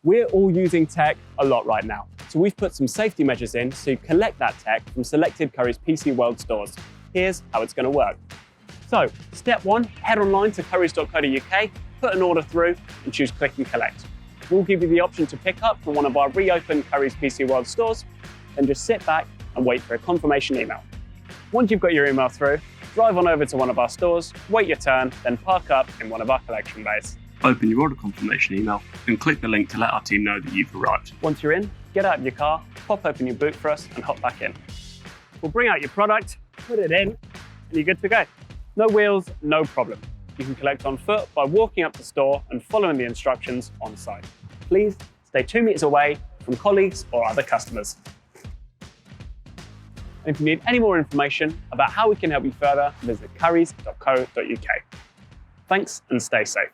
We're all using tech a lot right now, so we've put some safety measures in so you collect that tech from selected Currys PC World stores. Here's how it's going to work. So, step 1, head online to currys.co.uk, put an order through and choose click and collect. We'll give you the option to pick up from one of our reopened Currys PC World stores, then just sit back and wait for a confirmation email. Once you've got your email through, drive on over to one of our stores, wait your turn, then park up in one of our collection bays. Open your order confirmation email and click the link to let our team know that you've arrived. Once you're in, get out of your car, pop open your boot for us and hop back in. We'll bring out your product, put it in, and you're good to go. No wheels, no problem. You can collect on foot by walking up the store and following the instructions on site. Please stay 2 meters away from colleagues or other customers. And if you need any more information about how we can help you further, visit currys.co.uk. Thanks and stay safe.